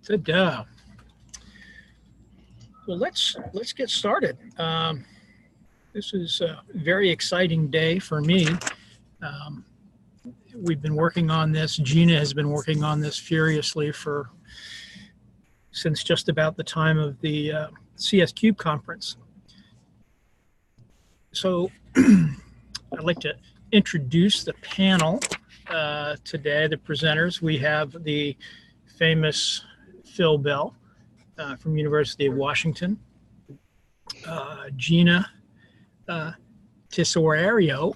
Good. Well, let's get started. This is a very exciting day for me. We've been working on this. Gina has been working on this furiously since just about the time of the CS Cube conference. So I'd like to introduce the panel today, the presenters. We have the famous Phil Bell from University of Washington, Gina Tesoriero,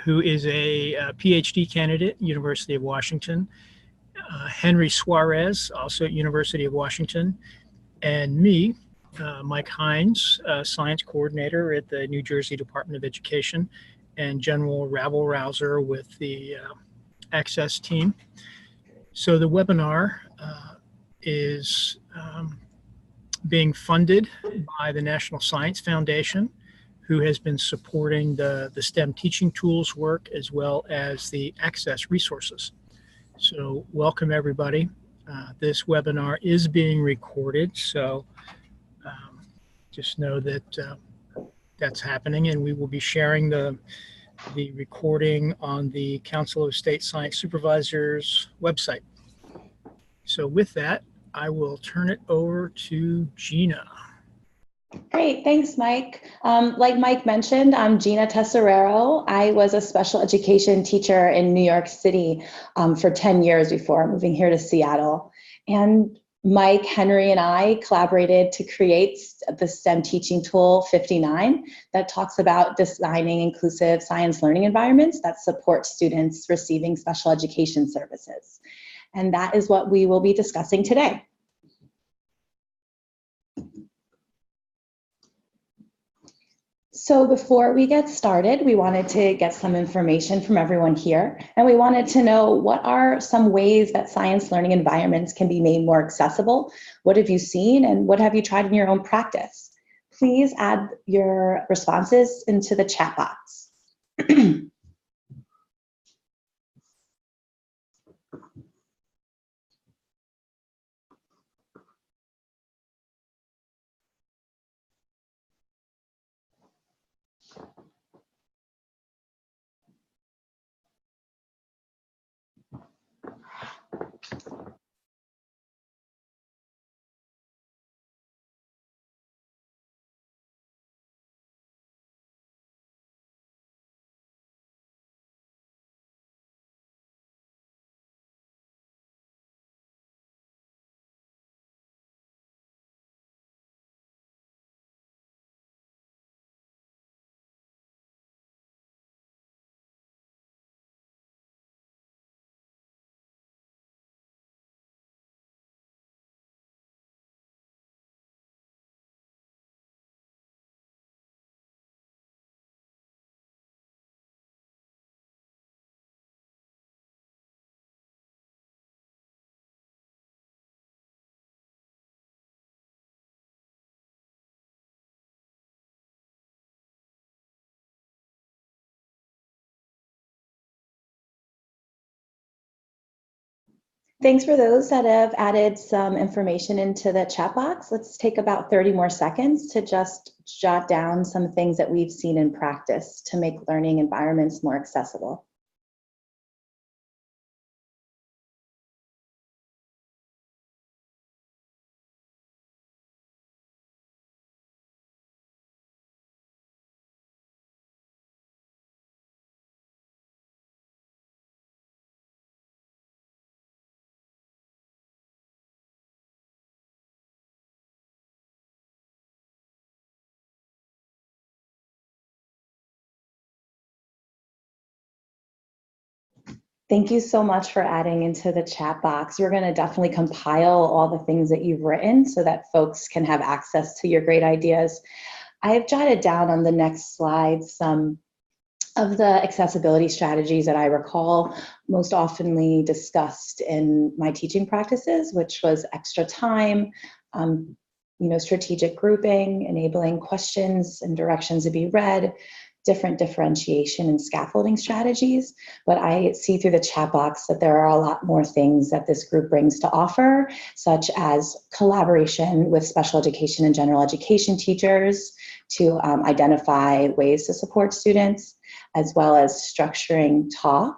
who is a PhD candidate at University of Washington, Henry Suárez, also at University of Washington, and me, Mike Heinz, science coordinator at the New Jersey Department of Education, and general rabble-rouser with the Access team. So the webinar is being funded by the National Science Foundation, who has been supporting the STEM teaching tools work as well as the Access resources. So welcome everybody. This webinar is being recorded, so just know that that's happening, and we will be sharing the recording on the Council of State Science Supervisors website. So with that, I will turn it over to Gina. Great, thanks, Mike. Like Mike mentioned, I'm Gina Tesoriero. I was a special education teacher in New York City for 10 years before moving here to Seattle. And Mike, Henry, and I collaborated to create the STEM teaching tool 59 that talks about designing inclusive science learning environments that support students receiving special education services. And that is what we will be discussing today. So before we get started, we wanted to get some information from everyone here, and we wanted to know what are some ways that science learning environments can be made more accessible? What have you seen, and what have you tried in your own practice? Please add your responses into the chat box. Thanks for those that have added some information into the chat box. Let's take about 30 more seconds to just jot down some things that we've seen in practice to make learning environments more accessible. Thank you so much for adding into the chat box. We're going to definitely compile all the things that you've written so that folks can have access to your great ideas. I have jotted down on the next slide some of the accessibility strategies that I recall most oftenly discussed in my teaching practices, which was extra time, strategic grouping, enabling questions and directions to be read, different differentiation and scaffolding strategies, but I see through the chat box that there are a lot more things that this group brings to offer, such as collaboration with special education and general education teachers to identify ways to support students, as well as structuring talk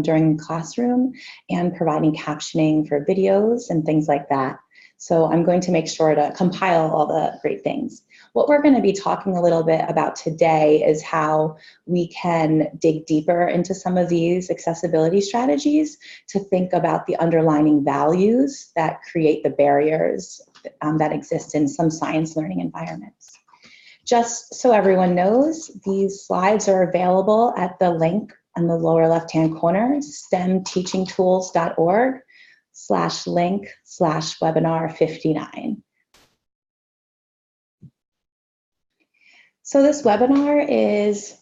during classroom and providing captioning for videos and things like that. So I'm going to make sure to compile all the great things. What we're going to be talking a little bit about today is how we can dig deeper into some of these accessibility strategies to think about the underlying values that create the barriers that exist in some science learning environments. Just so everyone knows, these slides are available at the link in the lower left-hand corner, stemteachingtools.org/link/webinar59. So this webinar is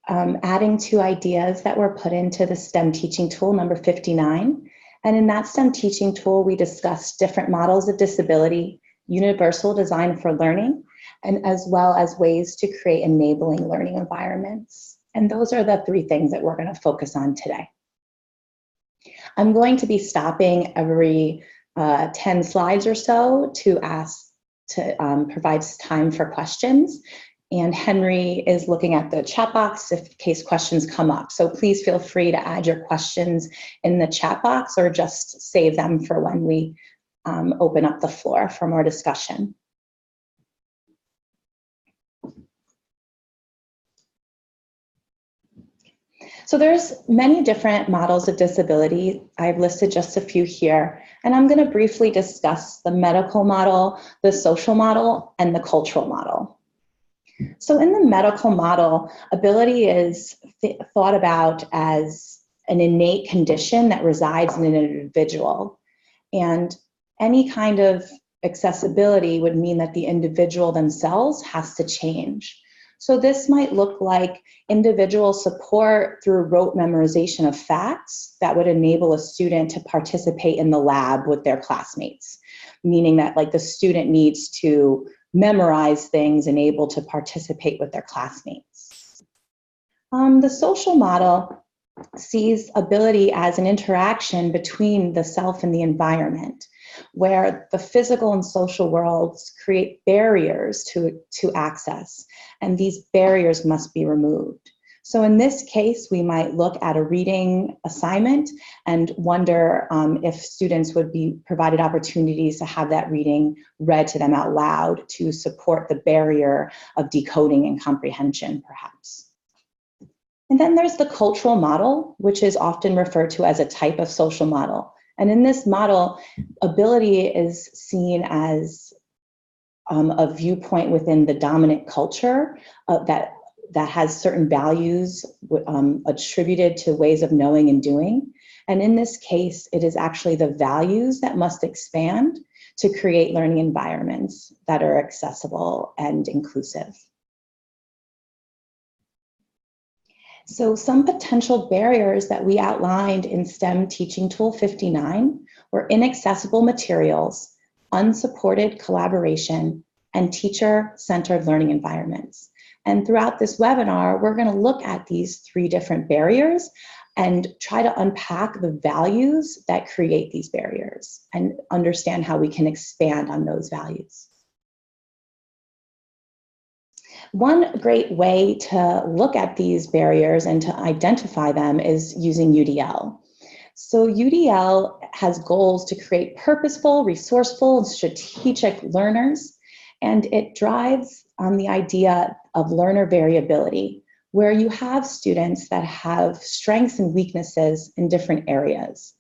adding 2 ideas that were put into the STEM teaching tool number 59. And in that STEM teaching tool, we discussed different models of disability, universal design for learning, and as well as ways to create enabling learning environments. And those are the 3 things that we're going to focus on today. I'm going to be stopping every 10 slides or so to provide time for questions. And Henry is looking at the chat box in case questions come up. So please feel free to add your questions in the chat box or just save them for when we open up the floor for more discussion. So there's many different models of disability. I've listed just a few here, and I'm going to briefly discuss the medical model, the social model, and the cultural model. So in the medical model, ability is thought about as an innate condition that resides in an individual. And any kind of accessibility would mean that the individual themselves has to change. So this might look like individual support through rote memorization of facts that would enable a student to participate in the lab with their classmates, meaning that like the student needs to memorize things and able to participate with their classmates. The social model sees ability as an interaction between the self and the environment, where the physical and social worlds create barriers to access, and these barriers must be removed. So in this case, we might look at a reading assignment and wonder if students would be provided opportunities to have that reading read to them out loud to support the barrier of decoding and comprehension, perhaps. And then there's the cultural model, which is often referred to as a type of social model. And in this model, ability is seen as a viewpoint within the dominant culture that has certain values attributed to ways of knowing and doing. And in this case, it is actually the values that must expand to create learning environments that are accessible and inclusive. So some potential barriers that we outlined in STEM Teaching Tool 59 were inaccessible materials, unsupported collaboration, and teacher-centered learning environments. And throughout this webinar, we're going to look at these 3 different barriers and try to unpack the values that create these barriers and understand how we can expand on those values. One great way to look at these barriers and to identify them is using UDL. So UDL has goals to create purposeful, resourceful, and strategic learners, and it drives on the idea of learner variability, where you have students that have strengths and weaknesses in different areas.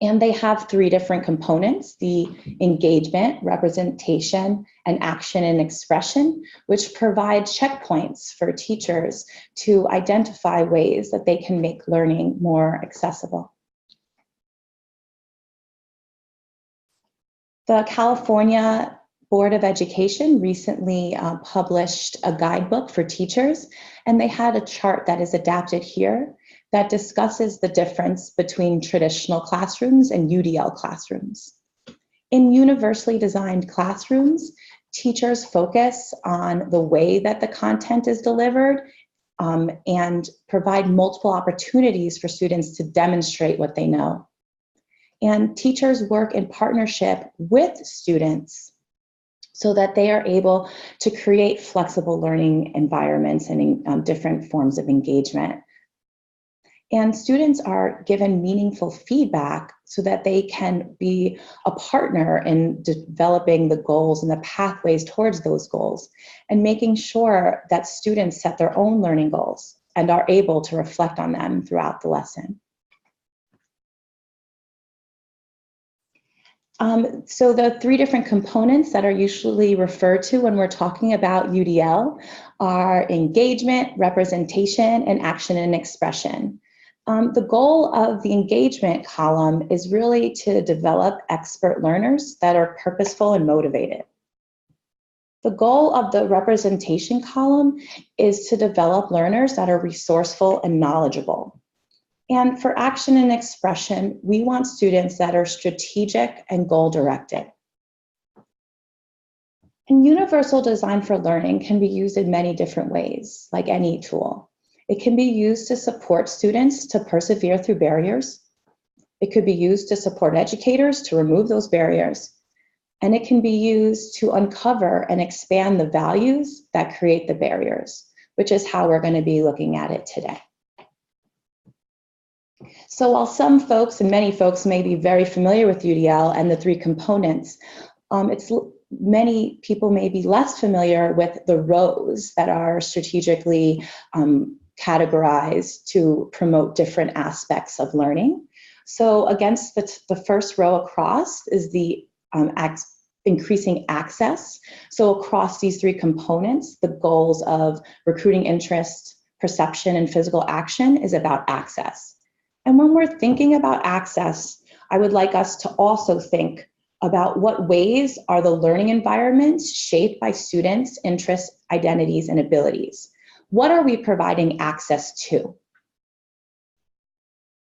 And they have 3 different components: the engagement, representation, and action and expression, which provide checkpoints for teachers to identify ways that they can make learning more accessible. The California Board of Education recently published a guidebook for teachers, and they had a chart that is adapted here that discusses the difference between traditional classrooms and UDL classrooms. In universally designed classrooms, teachers focus on the way that the content is delivered and provide multiple opportunities for students to demonstrate what they know. And teachers work in partnership with students so that they are able to create flexible learning environments and different forms of engagement. And students are given meaningful feedback so that they can be a partner in developing the goals and the pathways towards those goals, and making sure that students set their own learning goals and are able to reflect on them throughout the lesson. So the three different components that are usually referred to when we're talking about UDL are engagement, representation, and action and expression. The goal of the engagement column is really to develop expert learners that are purposeful and motivated. The goal of the representation column is to develop learners that are resourceful and knowledgeable. And for action and expression, we want students that are strategic and goal-directed. And universal design for learning can be used in many different ways, like any tool. It can be used to support students to persevere through barriers. It could be used to support educators to remove those barriers. And it can be used to uncover and expand the values that create the barriers, which is how we're going to be looking at it today. So while some folks and many folks may be very familiar with UDL and the three components, many people may be less familiar with the rows that are strategically categorized to promote different aspects of learning. So against the first row across is the increasing access. So across these three components, the goals of recruiting interest, perception, and physical action is about access. And when we're thinking about access, I would like us to also think about what ways are the learning environments shaped by students' interests, identities, and abilities. What are we providing access to?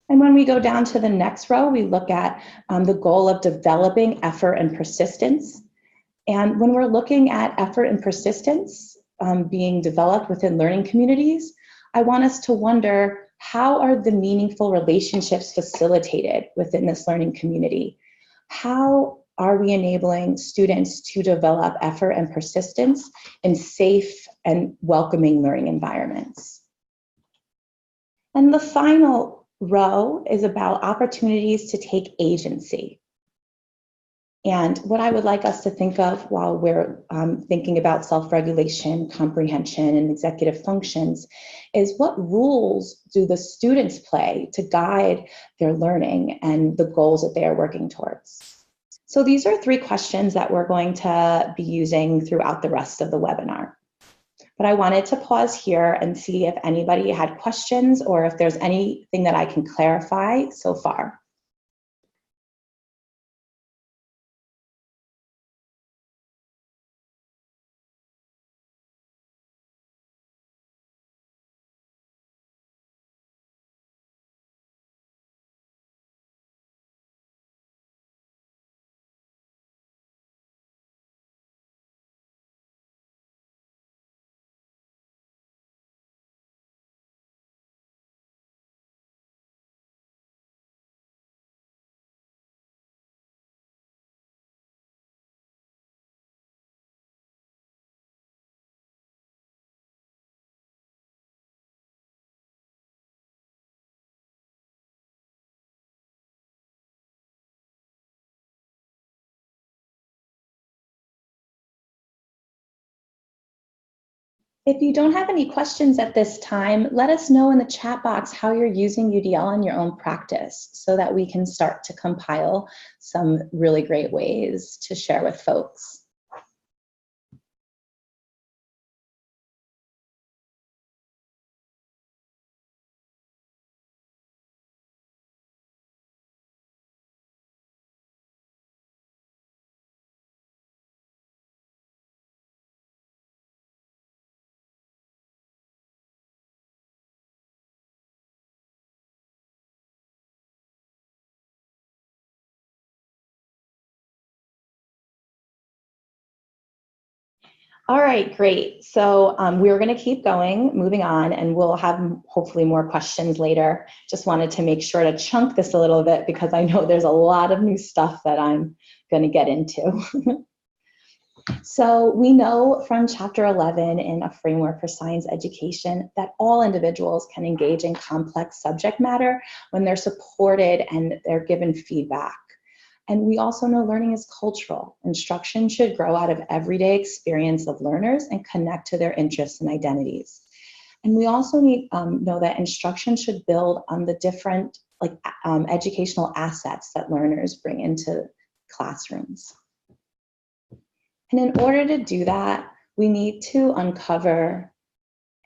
And when we go down to the next row, we look at the goal of developing effort and persistence. And when we're looking at effort and persistence being developed within learning communities, I want us to wonder, how are the meaningful relationships facilitated within this learning community? How are we enabling students to develop effort and persistence in safe and welcoming learning environments? And the final row is about opportunities to take agency. And what I would like us to think of while we're thinking about self-regulation, comprehension, and executive functions is, what rules do the students play to guide their learning and the goals that they are working towards? So these are three questions that we're going to be using throughout the rest of the webinar. But I wanted to pause here and see if anybody had questions or if there's anything that I can clarify so far. If you don't have any questions at this time, let us know in the chat box how you're using UDL in your own practice so that we can start to compile some really great ways to share with folks. All right, great. So we're going to keep going, moving on, and we'll have hopefully more questions later. Just wanted to make sure to chunk this a little bit because I know there's a lot of new stuff that I'm going to get into. So we know from Chapter 11 in A Framework for Science Education that all individuals can engage in complex subject matter when they're supported and they're given feedback. And we also know learning is cultural. Instruction should grow out of everyday experience of learners and connect to their interests and identities. And we also need know that instruction should build on the different educational assets that learners bring into classrooms. And in order to do that, we need to uncover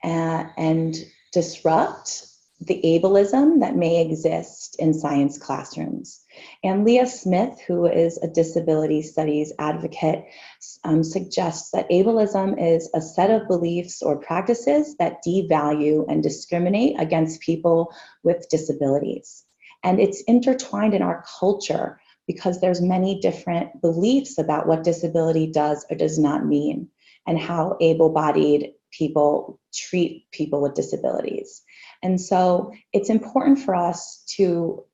and disrupt the ableism that may exist in science classrooms. And Leah Smith, who is a disability studies advocate, suggests that ableism is a set of beliefs or practices that devalue and discriminate against people with disabilities. And it's intertwined in our culture because there's many different beliefs about what disability does or does not mean and how able-bodied people treat people with disabilities. And so it's important for us to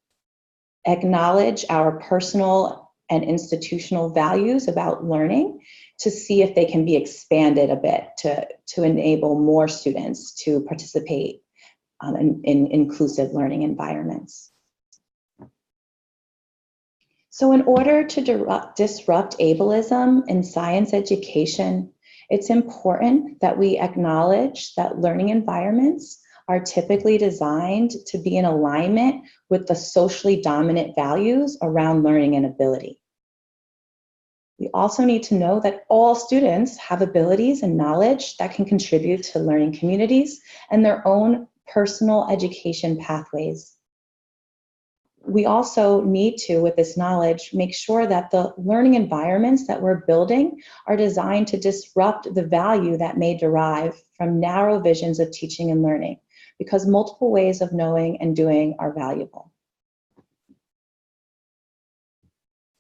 acknowledge our personal and institutional values about learning to see if they can be expanded a bit to enable more students to participate in inclusive learning environments. So in order to disrupt ableism in science education, it's important that we acknowledge that learning environments are typically designed to be in alignment with the socially dominant values around learning and ability. We also need to know that all students have abilities and knowledge that can contribute to learning communities and their own personal education pathways. We also need to, with this knowledge, make sure that the learning environments that we're building are designed to disrupt the value that may derive from narrow visions of teaching and learning, because multiple ways of knowing and doing are valuable.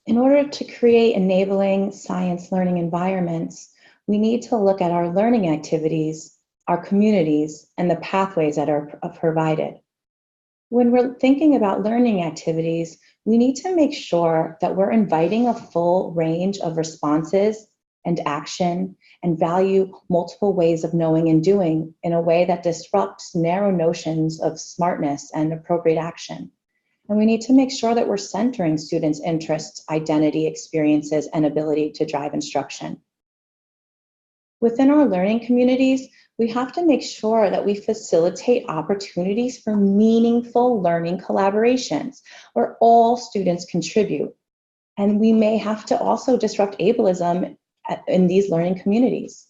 In order to create enabling science learning environments, we need to look at our learning activities, our communities, and the pathways that are provided. When we're thinking about learning activities, we need to make sure that we're inviting a full range of responses and action and value multiple ways of knowing and doing in a way that disrupts narrow notions of smartness and appropriate action. And we need to make sure that we're centering students' interests, identity, experiences, and ability to drive instruction. Within our learning communities, we have to make sure that we facilitate opportunities for meaningful learning collaborations where all students contribute. And we may have to also disrupt ableism in these learning communities.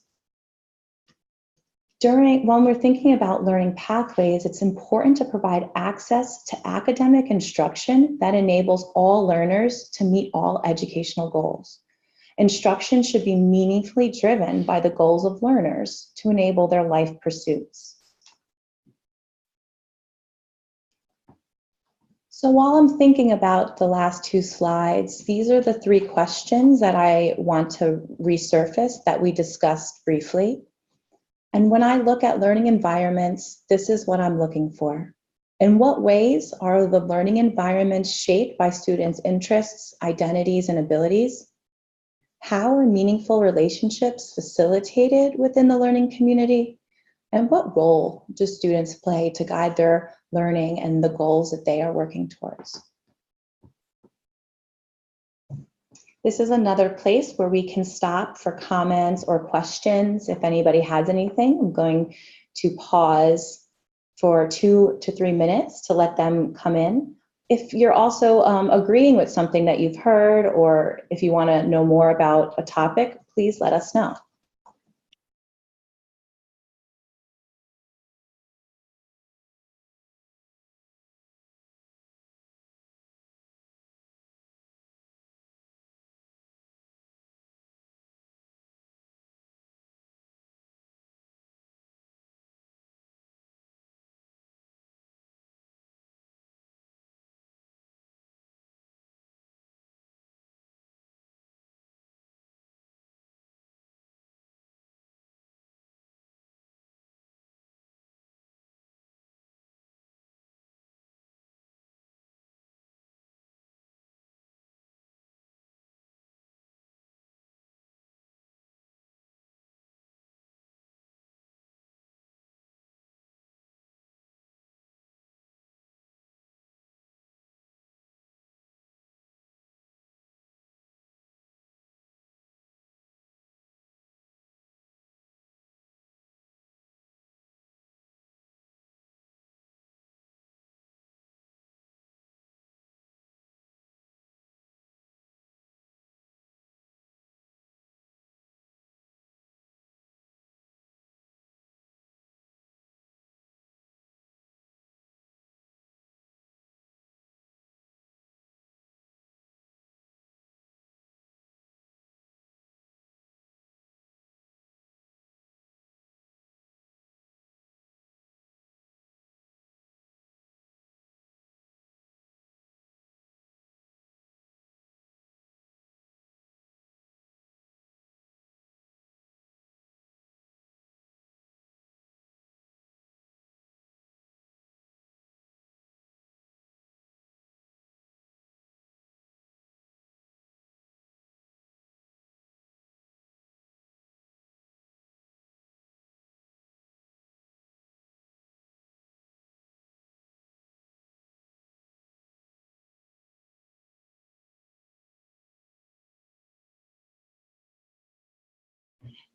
When we're thinking about learning pathways, it's important to provide access to academic instruction that enables all learners to meet all educational goals. Instruction should be meaningfully driven by the goals of learners to enable their life pursuits. So while I'm thinking about the last two slides, these are the three questions that I want to resurface that we discussed briefly. And when I look at learning environments, this is what I'm looking for. In what ways are the learning environments shaped by students' interests, identities, and abilities? How are meaningful relationships facilitated within the learning community? And what role do students play to guide their learning and the goals that they are working towards? This is another place where we can stop for comments or questions. If anybody has anything, I'm going to pause for 2 to 3 minutes to let them come in. If you're also agreeing with something that you've heard, or if you want to know more about a topic, please let us know.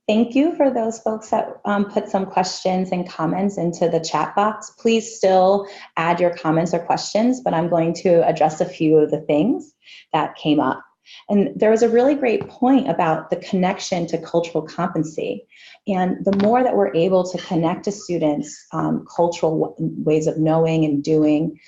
Thank you for those folks that put some questions and comments into the chat box. Please still add your comments or questions, but I'm going to address a few of the things that came up. And there was a really great point about the connection to cultural competency. And the more that we're able to connect to students' cultural ways of knowing and doing,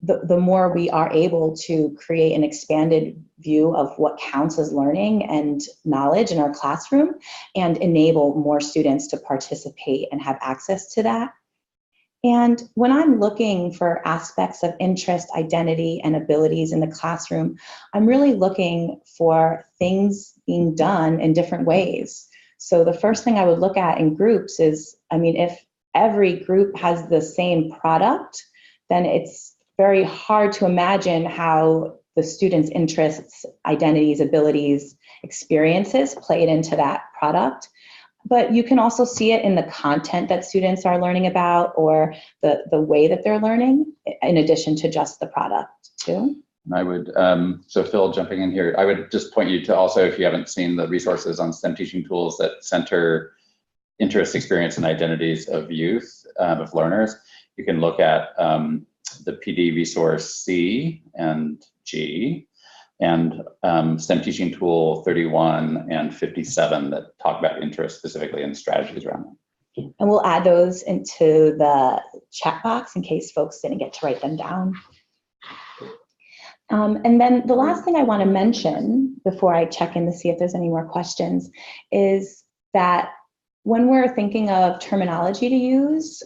the more we are able to create an expanded view of what counts as learning and knowledge in our classroom and enable more students to participate and have access to that. And when I'm looking for aspects of interest, identity, and abilities in the classroom, I'm really looking for things being done in different ways. So the first thing I would look at in groups is, I mean, if every group has the same product, then it's very hard to imagine how the students' interests, identities, abilities, experiences played into that product. But you can also see it in the content that students are learning about or the way that they're learning, in addition to just the product too. I would, so Phil, jumping in here, I would just point you to also, if you haven't seen the resources on STEM teaching tools that center interest, experience, and identities of youth, of learners, you can look at the PD resource C and G, and STEM teaching tool 31 and 57 that talk about interest specifically and strategies around them. And we'll add those into the chat box in case folks didn't get to write them down. And then the last thing I want to mention before I check in to see if there's any more questions is that when we're thinking of terminology to use,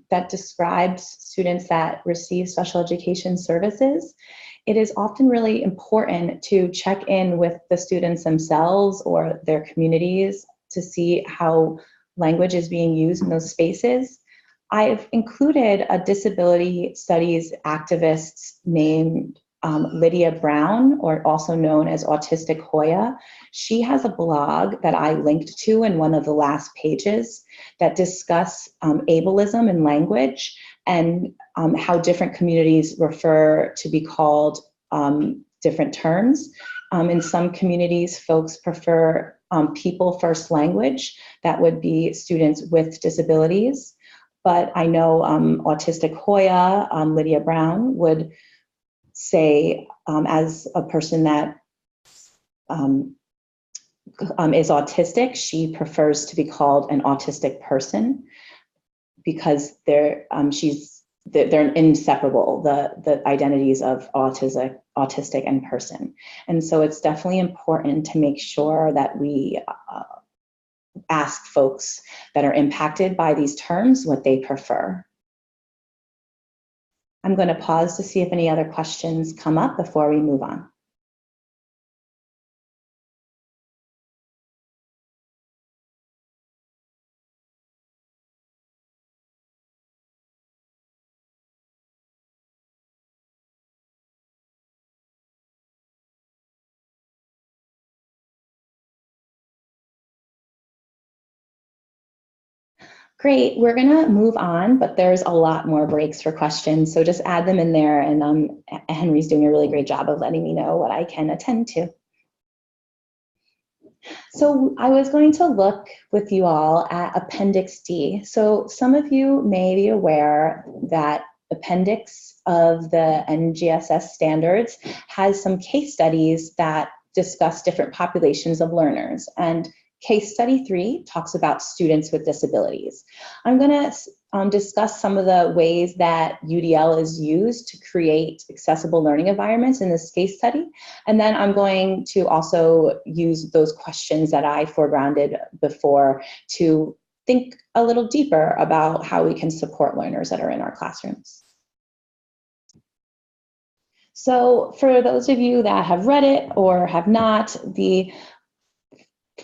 that describes students that receive special education services, it is often really important to check in with the students themselves or their communities to see how language is being used in those spaces. I've included a disability studies activist named Lydia Brown, or also known as Autistic Hoya. She has a blog that I linked to in one of the last pages that discuss ableism in language and how different communities refer to be called different terms. In some communities, folks prefer people first language. That would be students with disabilities. But I know Autistic Hoya, Lydia Brown, would say as a person that is autistic, she prefers to be called an autistic person because they're inseparable, the identities of autistic and person. And so it's definitely important to make sure that we ask folks that are impacted by these terms what they prefer. I'm going to pause to see if any other questions come up before we move on. Great, we're gonna move on, but there's a lot more breaks for questions, so just add them in there, and Henry's doing a really great job of letting me know what I can attend to. So I was going to look with you all at Appendix D. So some of you may be aware that Appendix of the NGSS standards has some case studies that discuss different populations of learners, and Case study 3 talks about students with disabilities. I'm going to discuss some of the ways that UDL is used to create accessible learning environments in this case study. And then I'm going to also use those questions that I foregrounded before to think a little deeper about how we can support learners that are in our classrooms. So for those of you that have read it or have not, the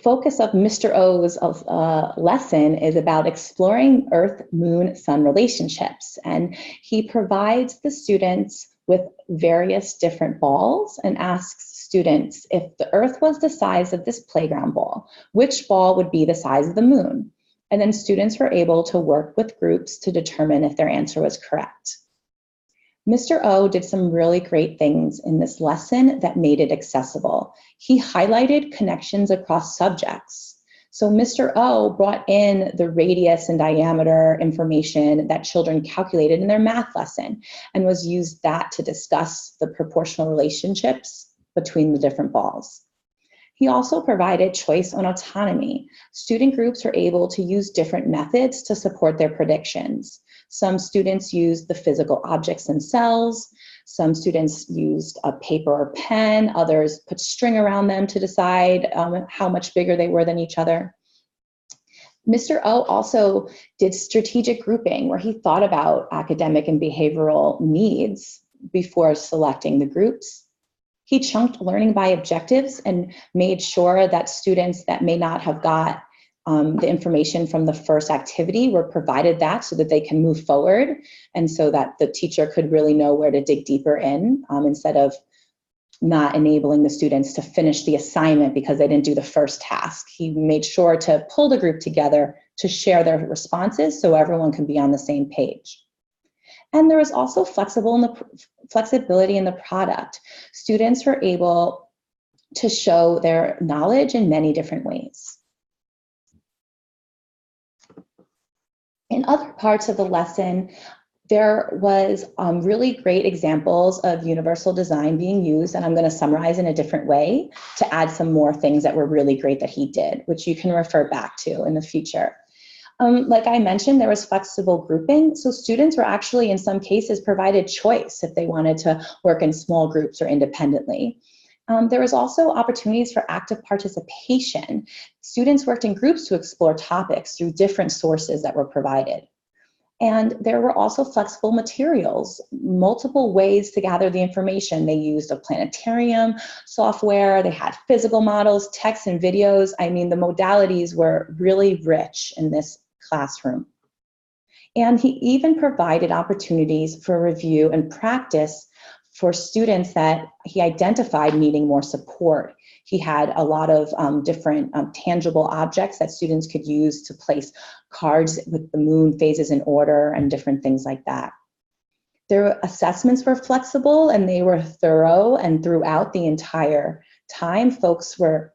focus of Mr. O's lesson is about exploring Earth-Moon-Sun relationships. And he provides the students with various different balls and asks students, if the Earth was the size of this playground ball, which ball would be the size of the moon? And then students were able to work with groups to determine if their answer was correct. Mr. O did some really great things in this lesson that made it accessible. He highlighted connections across subjects. So Mr. O brought in the radius and diameter information that children calculated in their math lesson and was used that to discuss the proportional relationships between the different balls. He also provided choice and autonomy. Student groups were able to use different methods to support their predictions. Some students used the physical objects themselves. Some students used a paper or pen. Others put string around them to decide how much bigger they were than each other. Mr. O also did strategic grouping, where he thought about academic and behavioral needs before selecting the groups. He chunked learning by objectives and made sure that students that may not have got the information from the first activity were provided that so that they can move forward, and so that the teacher could really know where to dig deeper in, instead of not enabling the students to finish the assignment because they didn't do the first task. He made sure to pull the group together to share their responses so everyone can be on the same page. And there was also flexibility in the product. Students were able to show their knowledge in many different ways. In other parts of the lesson, there was really great examples of universal design being used, and I'm going to summarize in a different way to add some more things that were really great that he did, which you can refer back to in the future. Like I mentioned, there was flexible grouping. So students were actually, in some cases, provided choice if they wanted to work in small groups or independently. There was also opportunities for active participation. Students worked in groups to explore topics through different sources that were provided. And there were also flexible materials, multiple ways to gather the information. They used a planetarium software, they had physical models, text and videos. I mean, the modalities were really rich in this classroom. And he even provided opportunities for review and practice for students that he identified needing more support. He had a lot of different tangible objects that students could use to place cards with the moon phases in order and different things like that. Their assessments were flexible and they were thorough, and throughout the entire time, folks were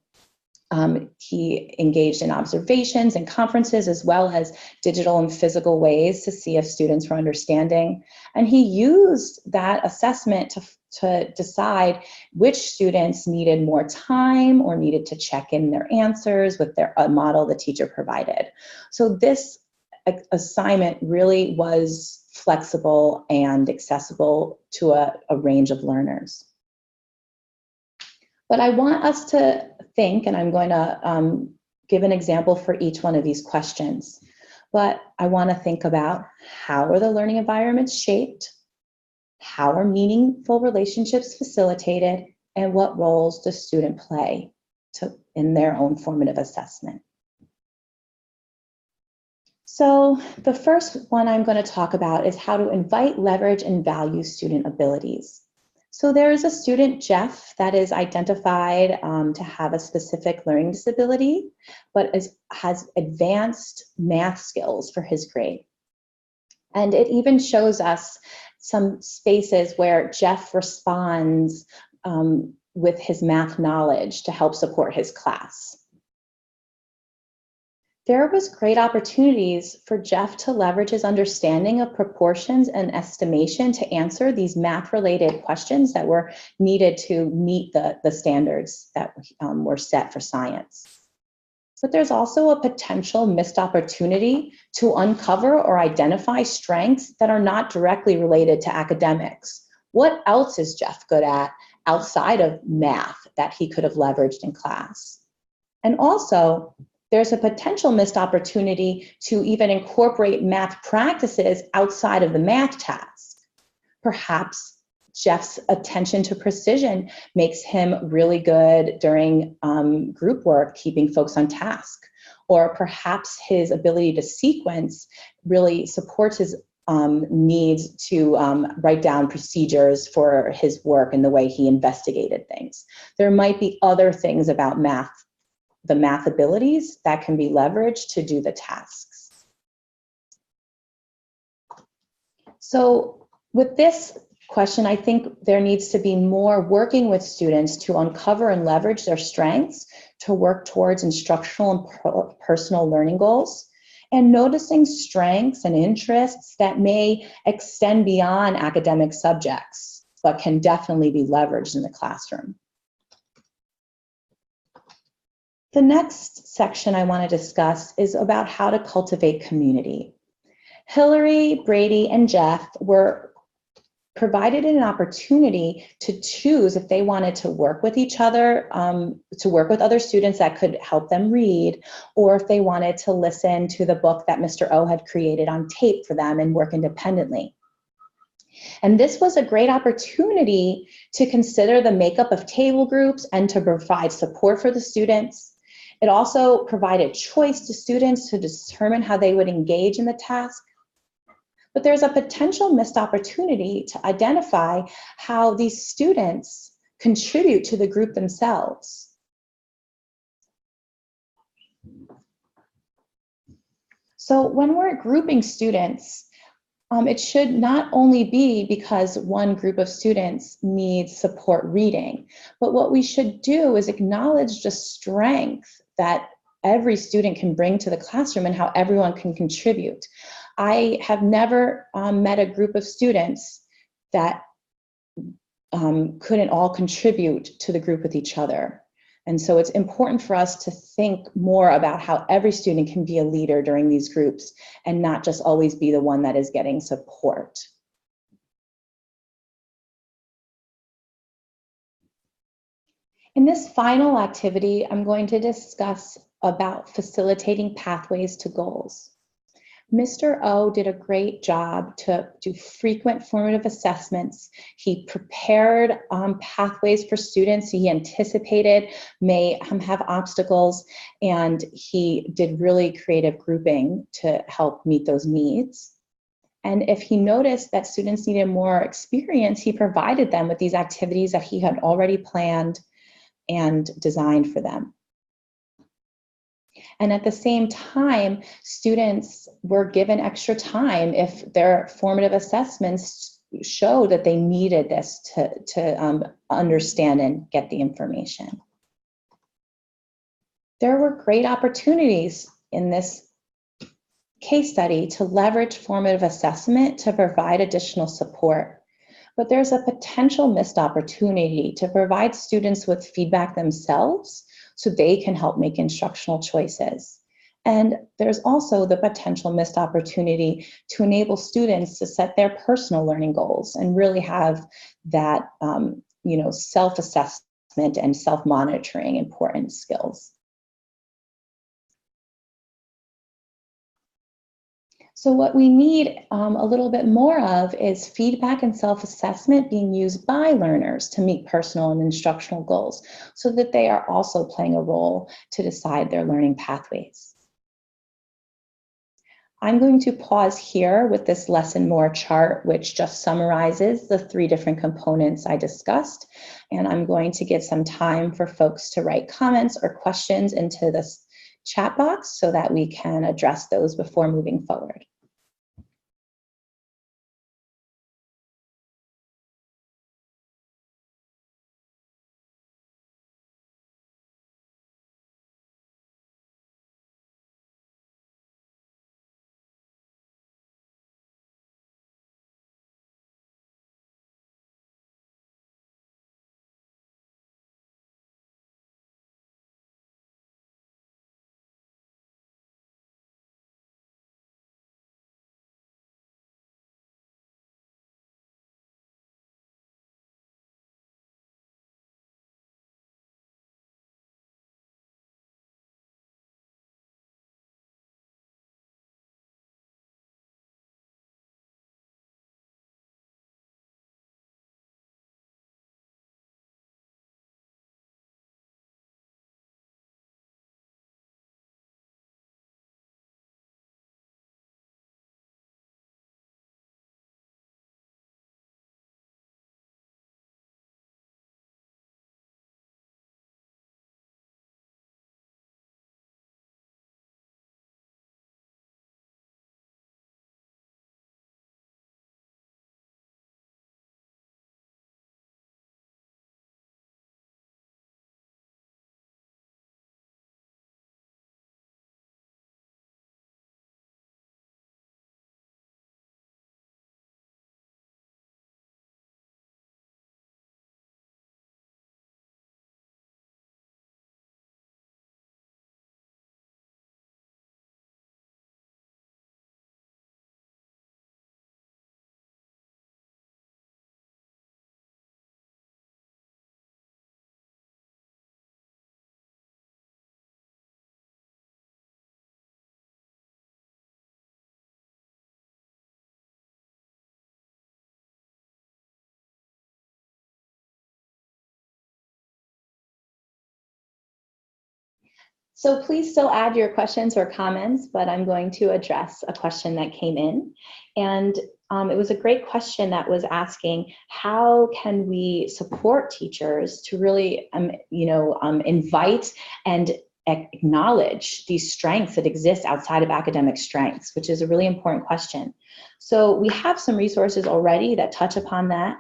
he engaged in observations and conferences, as well as digital and physical ways to see if students were understanding. And he used that assessment to decide which students needed more time or needed to check in their answers with a model the teacher provided. So this assignment really was flexible and accessible to a range of learners. But I want us to think, and I'm going to give an example for each one of these questions, but I want to think about how are the learning environments shaped, how are meaningful relationships facilitated, and what roles does student play in their own formative assessment. So the first one I'm going to talk about is how to invite, leverage, and value student abilities. So there is a student, Jeff, that is identified to have a specific learning disability, but has advanced math skills for his grade. And it even shows us some spaces where Jeff responds with his math knowledge to help support his class. There was great opportunities for Jeff to leverage his understanding of proportions and estimation to answer these math-related questions that were needed to meet the standards that were set for science. But there's also a potential missed opportunity to uncover or identify strengths that are not directly related to academics. What else is Jeff good at outside of math that he could have leveraged in class? And also, there's a potential missed opportunity to even incorporate math practices outside of the math task. Perhaps Jeff's attention to precision makes him really good during group work, keeping folks on task. Or perhaps his ability to sequence really supports his needs to write down procedures for his work and the way he investigated things. There might be other things about math, the math abilities that can be leveraged to do the tasks. So with this question, I think there needs to be more working with students to uncover and leverage their strengths to work towards instructional and personal learning goals, and noticing strengths and interests that may extend beyond academic subjects, but can definitely be leveraged in the classroom. The next section I want to discuss is about how to cultivate community. Hillary, Brady, and Jeff were provided an opportunity to choose if they wanted to work with each other, to work with other students that could help them read, or if they wanted to listen to the book that Mr. O had created on tape for them and work independently. And this was a great opportunity to consider the makeup of table groups and to provide support for the students. It also provided choice to students to determine how they would engage in the task. But there's a potential missed opportunity to identify how these students contribute to the group themselves. So when we're grouping students, it should not only be because one group of students needs support reading, but what we should do is acknowledge the strength that every student can bring to the classroom and how everyone can contribute. I have never met a group of students that couldn't all contribute to the group with each other. And so it's important for us to think more about how every student can be a leader during these groups and not just always be the one that is getting support. In this final activity, I'm going to discuss about facilitating pathways to goals. Mr. O did a great job to do frequent formative assessments. He prepared pathways for students he anticipated may have obstacles, and he did really creative grouping to help meet those needs. And if he noticed that students needed more experience, he provided them with these activities that he had already planned and designed for them. And at the same time, students were given extra time if their formative assessments showed that they needed this to understand and get the information. There were great opportunities in this case study to leverage formative assessment to provide additional support. But there's a potential missed opportunity to provide students with feedback themselves so they can help make instructional choices. And there's also the potential missed opportunity to enable students to set their personal learning goals and really have that self-assessment and self-monitoring important skills. So what we need a little bit more of is feedback and self-assessment being used by learners to meet personal and instructional goals so that they are also playing a role to decide their learning pathways. I'm going to pause here with this lesson more chart, which just summarizes the 3 different components I discussed. And I'm going to give some time for folks to write comments or questions into this chat box so that we can address those before moving forward. So please still add your questions or comments, but I'm going to address a question that came in. And it was a great question that was asking, how can we support teachers to really, invite and acknowledge these strengths that exist outside of academic strengths, which is a really important question. So we have some resources already that touch upon that.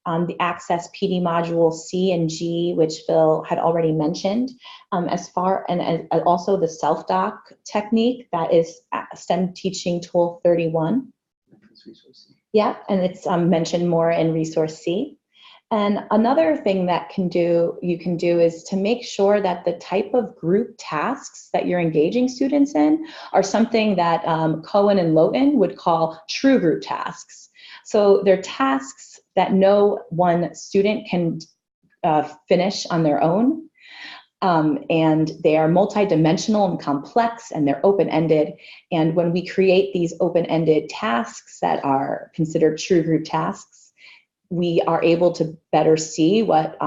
The Access PD Module C and G, which Phil had already mentioned, and also the self-doc technique, that is STEM Teaching Tool 31. Yeah, and it's mentioned more in Resource C. And another thing that you can do is to make sure that the type of group tasks that you're engaging students in are something that Cohen and Lowton would call true group tasks. So they're tasks that no one student can finish on their own. And they are multidimensional and complex, and they're open-ended. And when we create these open-ended tasks that are considered true group tasks, we are able to better see what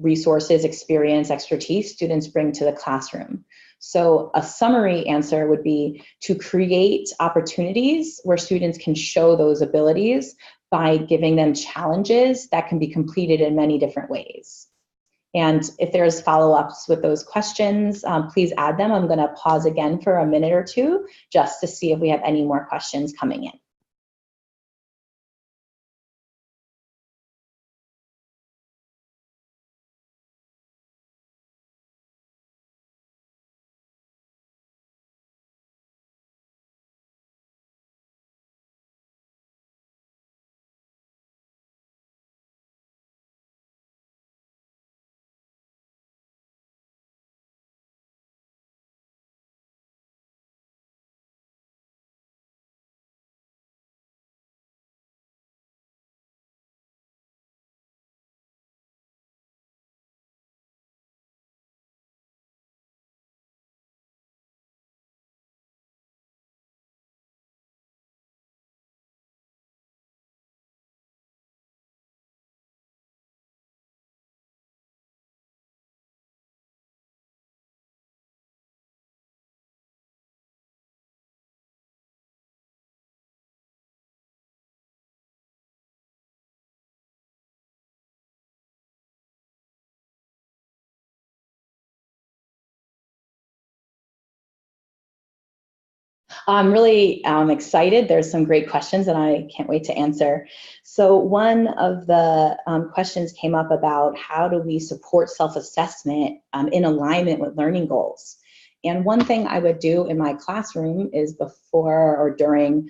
resources, experience, expertise students bring to the classroom. So a summary answer would be to create opportunities where students can show those abilities by giving them challenges that can be completed in many different ways. And if there's follow-ups with those questions, please add them. I'm going to pause again for a minute or two just to see if we have any more questions coming in. I'm really excited. There's some great questions and I can't wait to answer. So one of the questions came up about how do we support self-assessment in alignment with learning goals. And one thing I would do in my classroom is before or during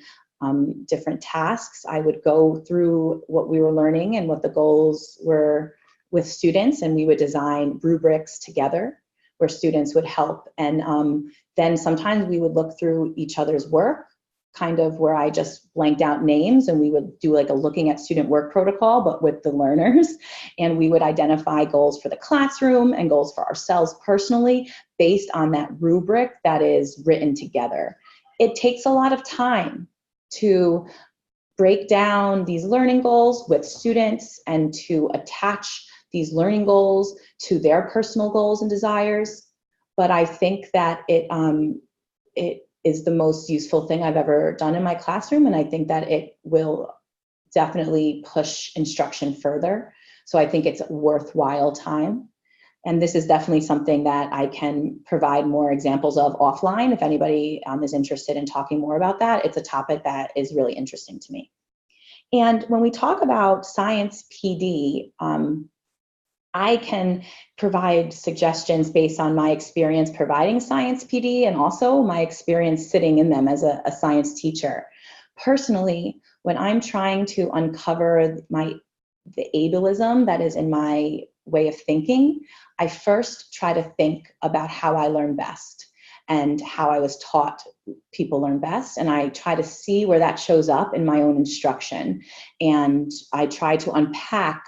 different tasks, I would go through what we were learning and what the goals were with students, and we would design rubrics together where students would help. And then sometimes we would look through each other's work, kind of where I just blanked out names, and we would do like a looking at student work protocol, but with the learners. And we would identify goals for the classroom and goals for ourselves personally based on that rubric that is written together. It takes a lot of time to break down these learning goals with students and to attach these learning goals to their personal goals and desires. But I think that it is the most useful thing I've ever done in my classroom, and I think that it will definitely push instruction further. So I think it's worthwhile time. And this is definitely something that I can provide more examples of offline. If anybody is interested in talking more about that, it's a topic that is really interesting to me. And when we talk about science PD, I can provide suggestions based on my experience providing science PD and also my experience sitting in them as a science teacher. Personally, when I'm trying to uncover the ableism that is in my way of thinking, I first try to think about how I learn best and how I was taught people learn best. And I try to see where that shows up in my own instruction. And I try to unpack,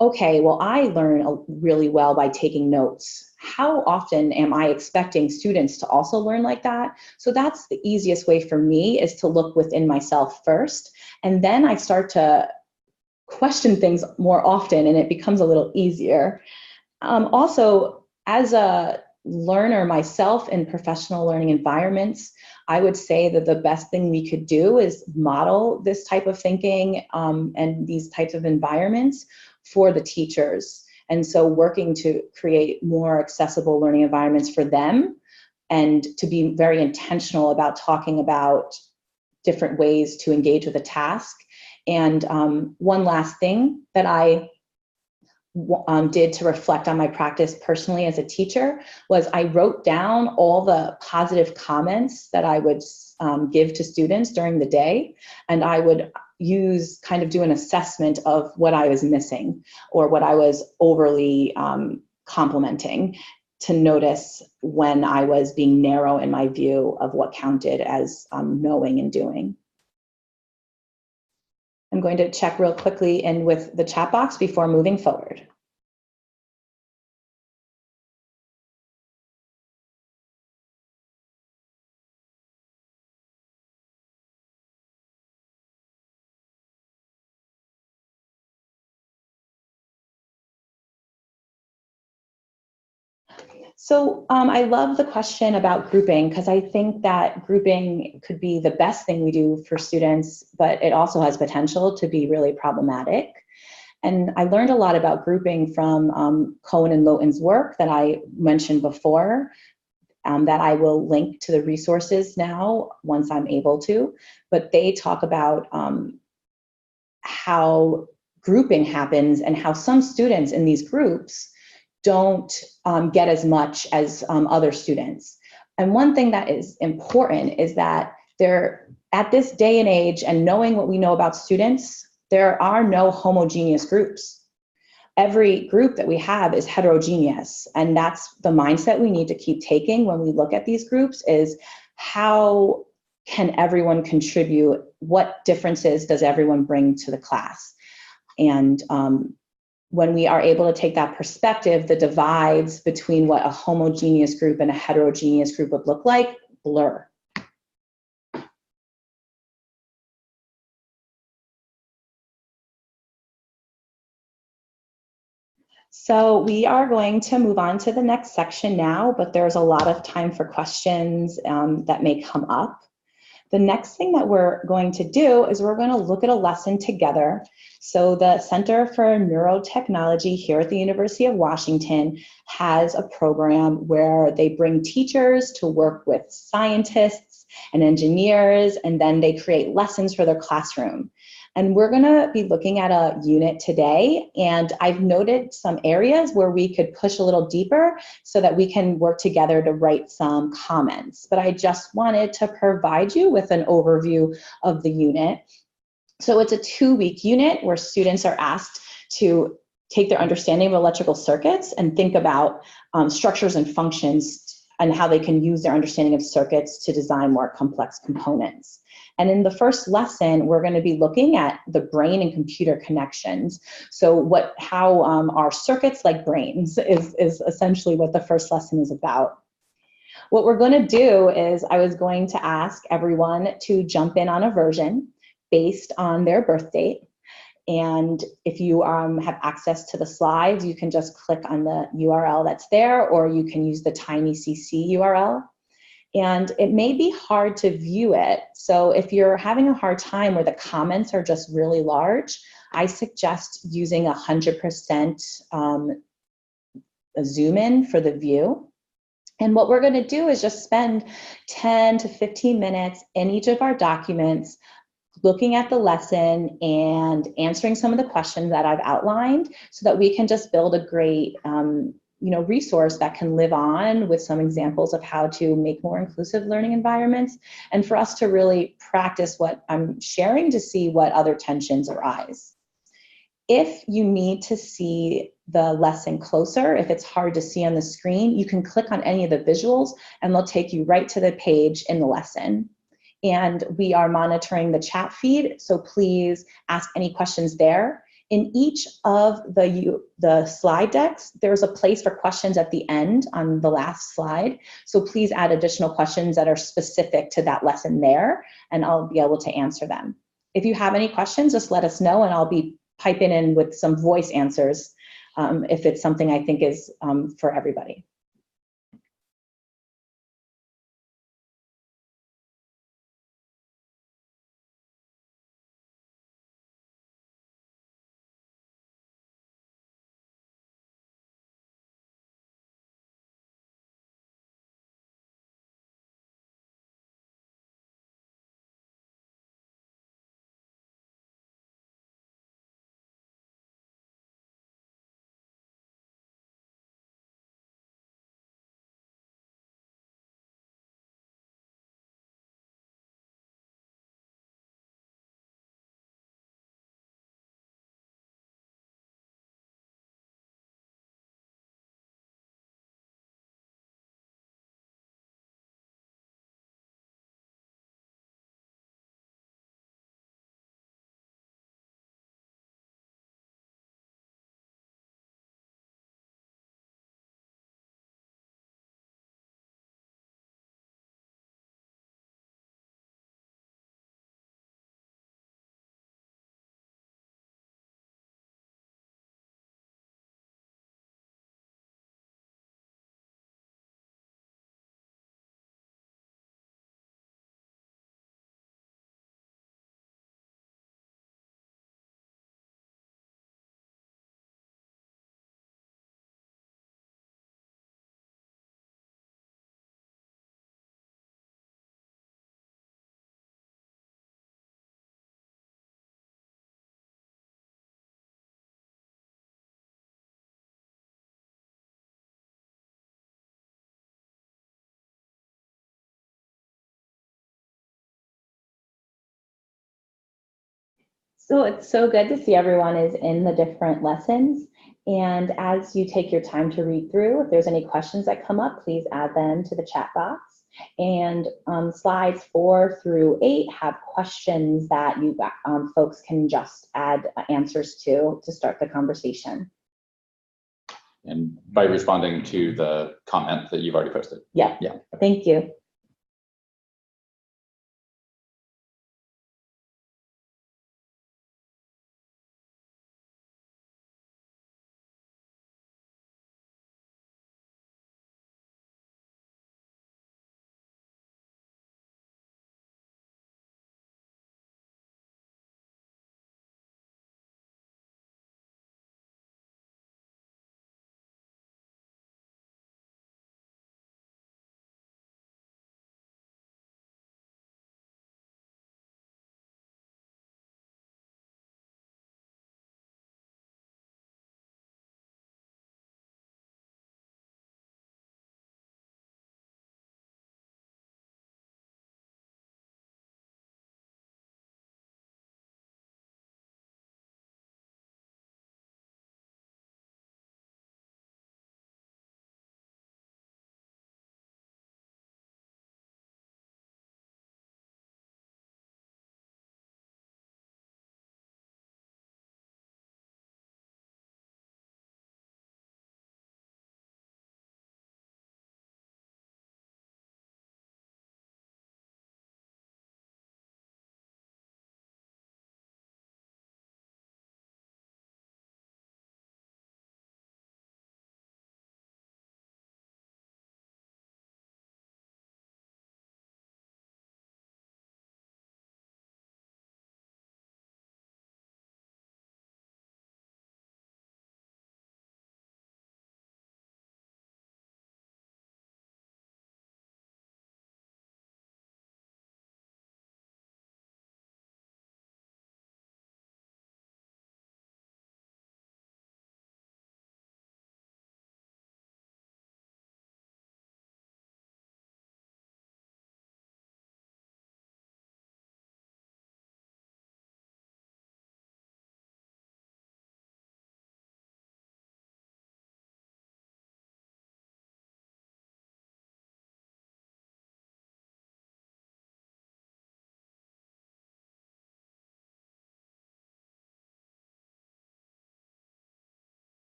okay, well, I learn really well by taking notes. How often am I expecting students to also learn like that? So that's the easiest way for me, is to look within myself first. And then I start to question things more often and it becomes a little easier. Also, as a learner myself in professional learning environments, I would say that the best thing we could do is model this type of thinking and these types of environments for the teachers. And so working to create more accessible learning environments for them, and to be very intentional about talking about different ways to engage with a task. And one last thing that I did to reflect on my practice personally as a teacher was I wrote down all the positive comments that I would give to students during the day, and I would do an assessment of what I was missing or what I was overly complimenting, to notice when I was being narrow in my view of what counted as knowing and doing. I'm going to check real quickly in with the chat box before moving forward. So I love the question about grouping, because I think that grouping could be the best thing we do for students, but it also has potential to be really problematic. And I learned a lot about grouping from Cohen and Lowton's work that I mentioned before, that I will link to the resources now once I'm able to. But they talk about how grouping happens and how some students in these groups don't get as much as other students. And one thing that is important is that at this day and age, and knowing what we know about students, there are no homogeneous groups. Every group that we have is heterogeneous, and that's the mindset we need to keep taking when we look at these groups, is how can everyone contribute? What differences does everyone bring to the class? And when we are able to take that perspective, the divides between what a homogeneous group and a heterogeneous group would look like blur. So we are going to move on to the next section now, but there's a lot of time for questions that may come up. The next thing that we're going to do is we're going to look at a lesson together. So the Center for Neurotechnology here at the University of Washington has a program where they bring teachers to work with scientists and engineers, and then they create lessons for their classroom. And we're going to be looking at a unit today, and I've noted some areas where we could push a little deeper so that we can work together to write some comments. But I just wanted to provide you with an overview of the unit. So it's a 2-week unit where students are asked to take their understanding of electrical circuits and think about structures and functions and how they can use their understanding of circuits to design more complex components. And in the first lesson, we're going to be looking at the brain and computer connections. So how our circuits like brains is essentially what the first lesson is about. What we're going to do is I was going to ask everyone to jump in on a version based on their birth date. And if you have access to the slides, you can just click on the URL that's there, or you can use the TinyCC URL. And it may be hard to view it. So if you're having a hard time where the comments are just really large, I suggest using 100% zoom in for the view. And what we're going to do is just spend 10 to 15 minutes in each of our documents looking at the lesson and answering some of the questions that I've outlined, so that we can just build a great resource that can live on with some examples of how to make more inclusive learning environments, and for us to really practice what I'm sharing to see what other tensions arise. If you need to see the lesson closer, if it's hard to see on the screen, you can click on any of the visuals and they'll take you right to the page in the lesson. And we are monitoring the chat feed, so please ask any questions there. In each of the slide decks, there's a place for questions at the end on the last slide. So please add additional questions that are specific to that lesson there, and I'll be able to answer them. If you have any questions, just let us know, and I'll be piping in with some voice answers if it's something I think is for everybody. So it's so good to see everyone is in the different lessons. And as you take your time to read through, if there's any questions that come up, please add them to the chat box. And slides 4 through 8 have questions that you folks can just add answers to start the conversation. And by responding to the comment that you've already posted. Yeah. Thank you.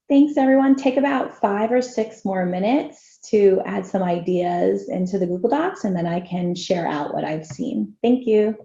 Thanks, everyone. Take about 5 or 6 more minutes to add some ideas into the Google Docs, and then I can share out what I've seen. Thank you.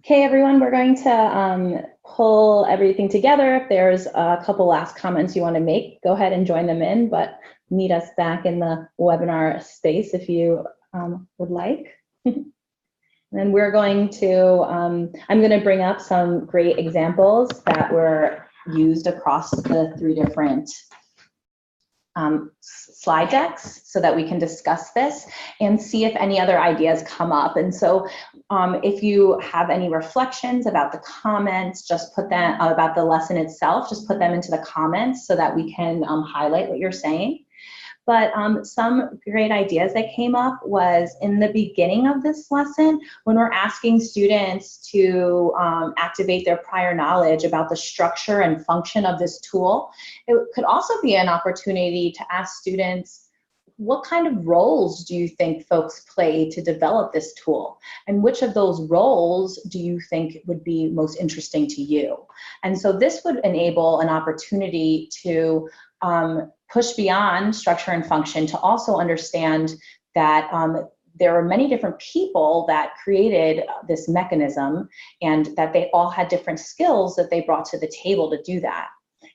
Okay, everyone, we're going to pull everything together. If there's a couple last comments you want to make, go ahead and join them in, but meet us back in the webinar space if you would like. And we're going to, I'm going to bring up some great examples that were used across the 3 different slide decks so that we can discuss this and see if any other ideas come up. And so if you have any reflections about the comments, just put them, about the lesson itself, just put them into the comments so that we can highlight what you're saying. But some great ideas that came up was in the beginning of this lesson, when we're asking students to activate their prior knowledge about the structure and function of this tool, it could also be an opportunity to ask students, what kind of roles do you think folks play to develop this tool? And which of those roles do you think would be most interesting to you? And so this would enable an opportunity to push beyond structure and function to also understand that there are many different people that created this mechanism and that they all had different skills that they brought to the table to do that.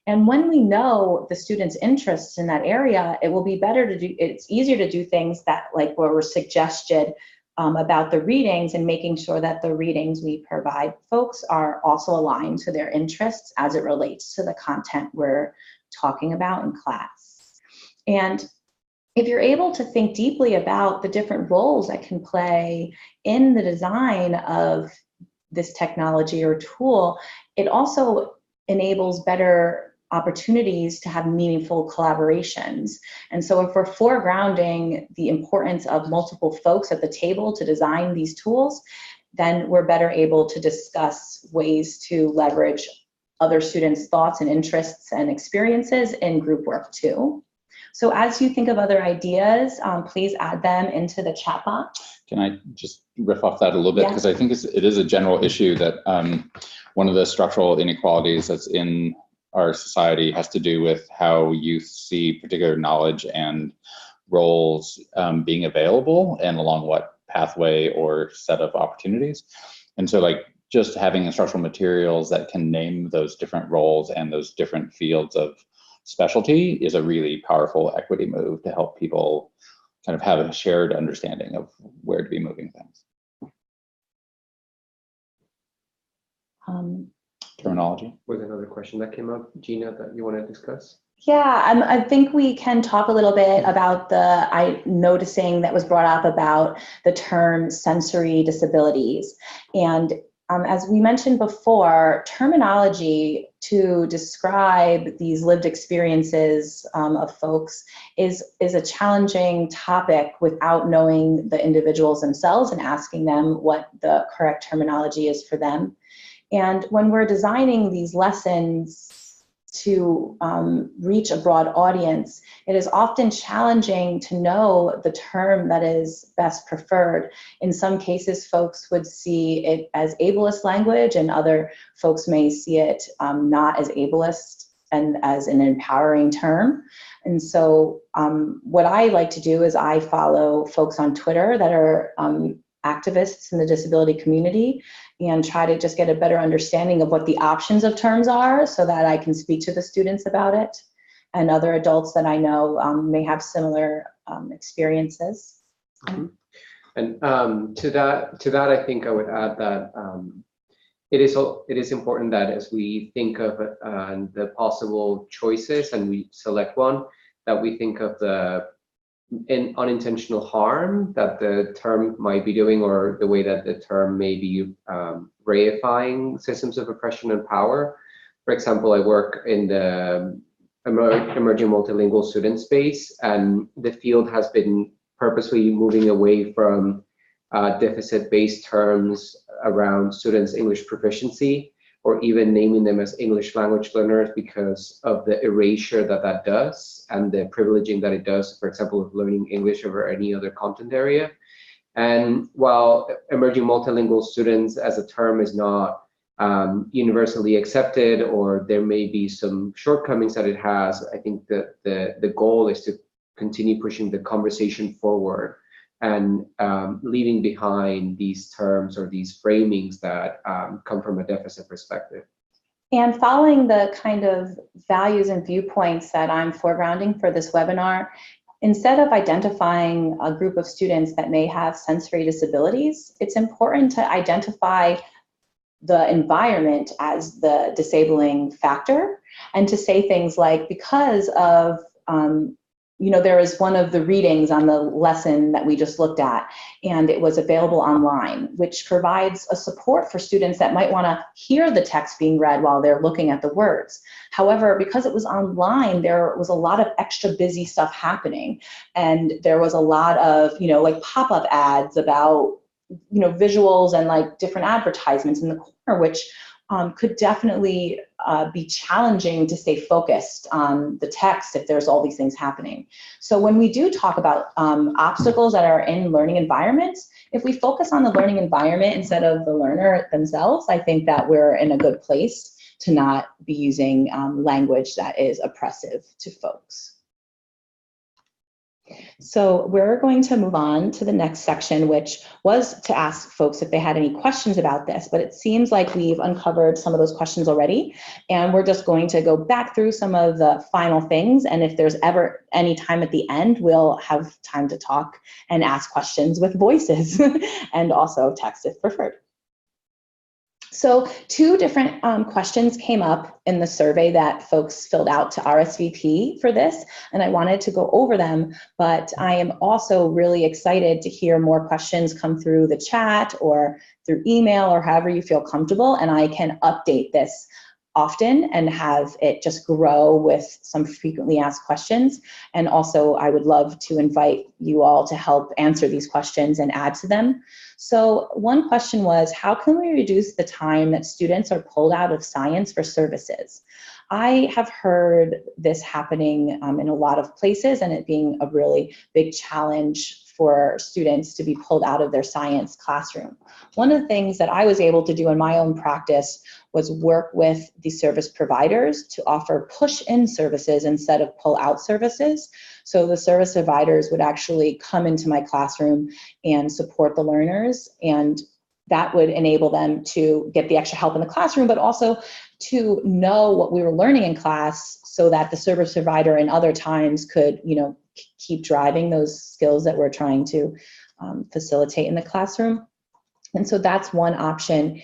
And when we know the students' interests in that area, it will be better to do, it's easier to do things that like what were suggested about the readings and making sure that the readings we provide folks are also aligned to their interests as it relates to the content we're talking about in class. And if you're able to think deeply about the different roles that can play in the design of this technology or tool, it also enables better opportunities to have meaningful collaborations. And so if we're foregrounding the importance of multiple folks at the table to design these tools, then we're better able to discuss ways to leverage other students' thoughts and interests and experiences in group work too. So as you think of other ideas, please add them into the chat box. Can I just riff off that a little bit? Because I think it is a general issue that one of the structural inequalities that's in our society has to do with how youth see particular knowledge and roles being available and along what pathway or set of opportunities. And so like just having instructional materials that can name those different roles and those different fields of specialty is a really powerful equity move to help people kind of have a shared understanding of where to be moving things. Terminology. Was another question that came up, Gina, that you want to discuss? Yeah, I think we can talk a little bit about the noticing that was brought up about the term sensory disabilities. And as we mentioned before, terminology to describe these lived experiences of folks is a challenging topic without knowing the individuals themselves and asking them what the correct terminology is for them. And when we're designing these lessons to reach a broad audience, it is often challenging to know the term that is best preferred. In some cases, folks would see it as ableist language, and other folks may see it not as ableist and as an empowering term. And so what I like to do is I follow folks on Twitter that are activists in the disability community and try to just get a better understanding of what the options of terms are so that I can speak to the students about it and other adults that I know may have similar experiences. Mm-hmm. And to that, I think I would add that it is important that as we think of the possible choices and we select one, that we think of the unintentional harm that the term might be doing, or the way that the term may be reifying systems of oppression and power. For example, I work in the emerging multilingual student space, and the field has been purposely moving away from deficit-based terms around students' English proficiency, or even naming them as English language learners, because of the erasure that does and the privileging that it does, for example, of learning English over any other content area. And while emerging multilingual students as a term is not universally accepted, or there may be some shortcomings that it has, I think that the goal is to continue pushing the conversation forward and leaving behind these terms or these framings that come from a deficit perspective. And following the kind of values and viewpoints that I'm foregrounding for this webinar, instead of identifying a group of students that may have sensory disabilities, it's important to identify the environment as the disabling factor, and to say things like, because of, there is one of the readings on the lesson that we just looked at, and it was available online, which provides a support for students that might want to hear the text being read while they're looking at the words. However, because it was online, there was a lot of extra busy stuff happening, and there was a lot of, like pop-up ads about, visuals and like different advertisements in the corner, which could definitely be challenging to stay focused on the text if there's all these things happening. So when we do talk about obstacles that are in learning environments, if we focus on the learning environment instead of the learner themselves, I think that we're in a good place to not be using language that is oppressive to folks. So we're going to move on to the next section, which was to ask folks if they had any questions about this, but it seems like we've uncovered some of those questions already, and we're just going to go back through some of the final things, and if there's ever any time at the end, we'll have time to talk and ask questions with voices and also text if preferred. So 2 different questions came up in the survey that folks filled out to RSVP for this, and I wanted to go over them, but I am also really excited to hear more questions come through the chat or through email or however you feel comfortable, and I can update this often and have it just grow with some frequently asked questions. And also I would love to invite you all to help answer these questions and add to them. So one question was, how can we reduce the time that students are pulled out of science for services? I have heard this happening in a lot of places, and it being a really big challenge for students to be pulled out of their science classroom. One of the things that I was able to do in my own practice was work with the service providers to offer push-in services instead of pull-out services. So the service providers would actually come into my classroom and support the learners, and that would enable them to get the extra help in the classroom, but also to know what we were learning in class so that the service provider in other times could, keep driving those skills that we're trying to facilitate in the classroom. And so that's one option.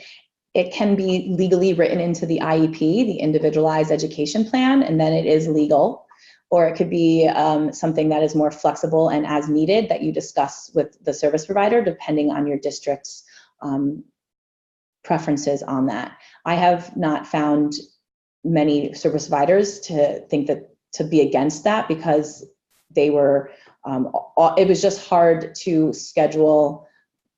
It can be legally written into the IEP, the Individualized Education Plan, and then it is legal. Or it could be something that is more flexible and as needed that you discuss with the service provider, depending on your district's preferences on that. I have not found many service providers to think that to be against that, because they were, it was just hard to schedule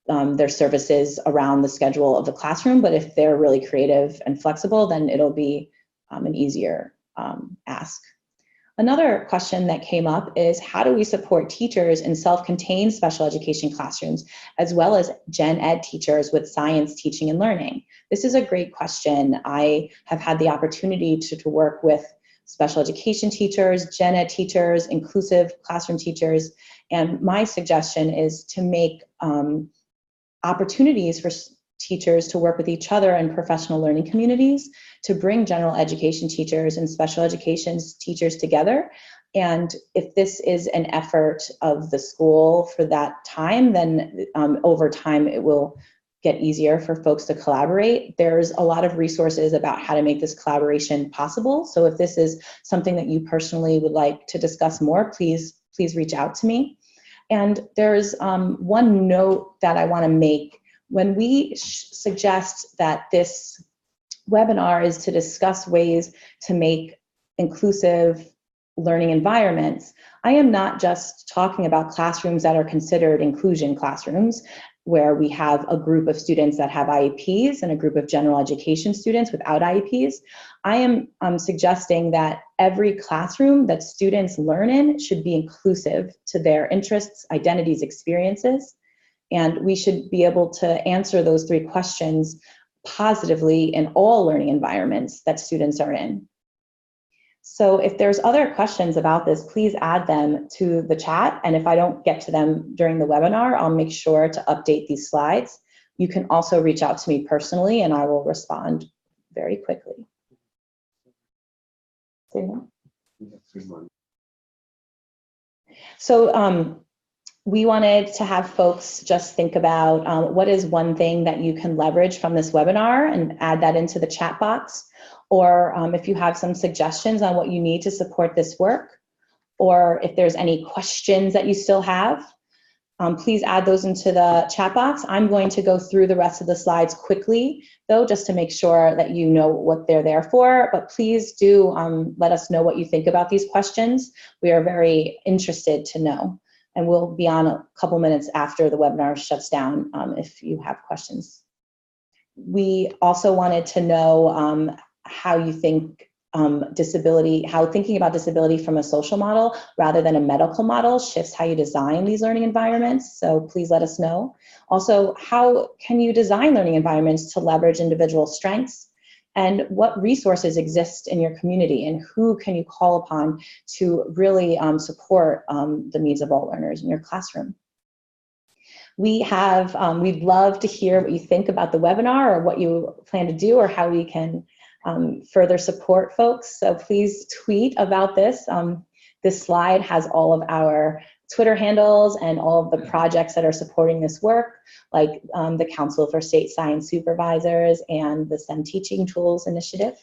their services around the schedule of the classroom. But if they're really creative and flexible, then it'll be an easier ask. Another question that came up is, how do we support teachers in self-contained special education classrooms, as well as gen ed teachers with science teaching and learning? This is a great question. I have had the opportunity to work with special education teachers, gen ed teachers, inclusive classroom teachers, and my suggestion is to make opportunities for teachers to work with each other and professional learning communities to bring general education teachers and special education teachers together. And if this is an effort of the school for that time, then over time it will get easier for folks to collaborate. There's a lot of resources about how to make this collaboration possible. So if this is something that you personally would like to discuss more, please reach out to me. And there's one note that I want to make. When we suggest that this webinar is to discuss ways to make inclusive learning environments, I am not just talking about classrooms that are considered inclusion classrooms, where we have a group of students that have IEPs and a group of general education students without IEPs. I am suggesting that every classroom that students learn in should be inclusive to their interests, identities, experiences, and we should be able to answer those 3 questions positively in all learning environments that students are in. So if there's other questions about this, please add them to the chat. And if I don't get to them during the webinar, I'll make sure to update these slides. You can also reach out to me personally and I will respond very quickly. So we wanted to have folks just think about what is one thing that you can leverage from this webinar and add that into the chat box. Or if you have some suggestions on what you need to support this work, or if there's any questions that you still have, please add those into the chat box. I'm going to go through the rest of the slides quickly, though, just to make sure that you know what they're there for. But please do let us know what you think about these questions. We are very interested to know. And we'll be on a couple minutes after the webinar shuts down if you have questions. We also wanted to know how you think thinking about disability from a social model rather than a medical model shifts how you design these learning environments. So please let us know. Also, how can you design learning environments to leverage individual strengths? And what resources exist in your community, and who can you call upon to really support the needs of all learners in your classroom? We'd love to hear what you think about the webinar, or what you plan to do, or how we can further support folks. So please tweet about this. This slide has all of our Twitter handles and all of the projects that are supporting this work, like the Council for State Science Supervisors and the STEM Teaching Tools Initiative.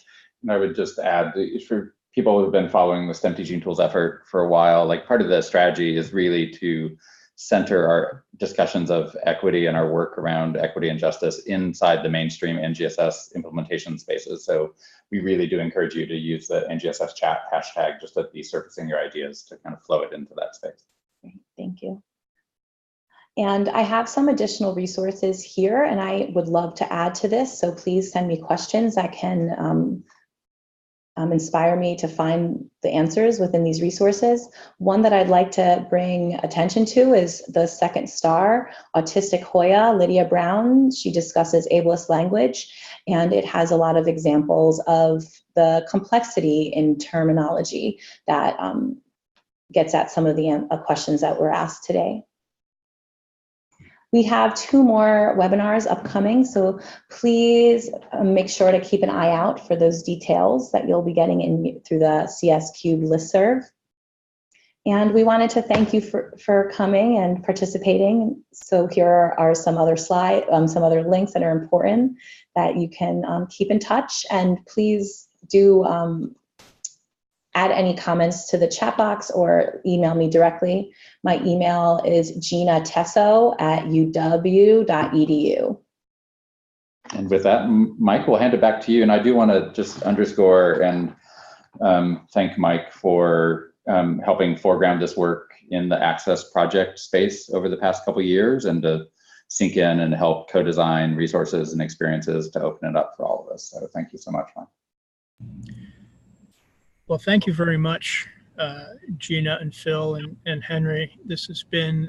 And I would just add, for people who have been following the STEM Teaching Tools effort for a while, like part of the strategy is really to center our discussions of equity and our work around equity and justice inside the mainstream NGSS implementation spaces. So we really do encourage you to use the NGSS chat hashtag just to be surfacing your ideas to kind of flow it into that space. Thank you. And I have some additional resources here, and I would love to add to this. So please send me questions that can inspire me to find the answers within these resources. One that I'd like to bring attention to is the second star, Autistic Hoya, Lydia Brown. She discusses ableist language, and it has a lot of examples of the complexity in terminology that gets at some of the questions that were asked today. We have 2 more webinars upcoming, so please make sure to keep an eye out for those details that you'll be getting in through the CS Cube listserv. And we wanted to thank you for coming and participating. So here are some other some other links that are important that you can keep in touch. And please do add any comments to the chat box or email me directly. My email is ginatesso@uw.edu. And with that, Mike, we'll hand it back to you. And I do want to just underscore and thank Mike for helping foreground this work in the Access project space over the past couple of years, and to sink in and help co-design resources and experiences to open it up for all of us. So thank you so much, Mike. Well, thank you very much, Gina and Phil and Henry. This has been,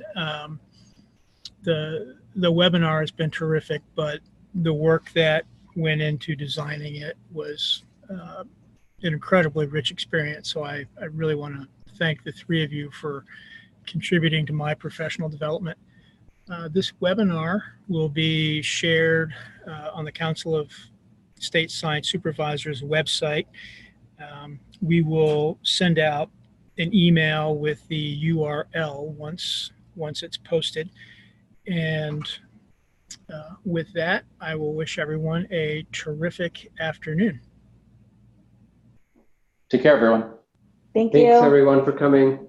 the webinar has been terrific, but the work that went into designing it was an incredibly rich experience. So I really want to thank the 3 of you for contributing to my professional development. This webinar will be shared on the Council of State Science Supervisors website. We will send out an email with the URL once it's posted. And with that, I will wish everyone a terrific afternoon. Take care, everyone. Thank you. Thanks, everyone, for coming.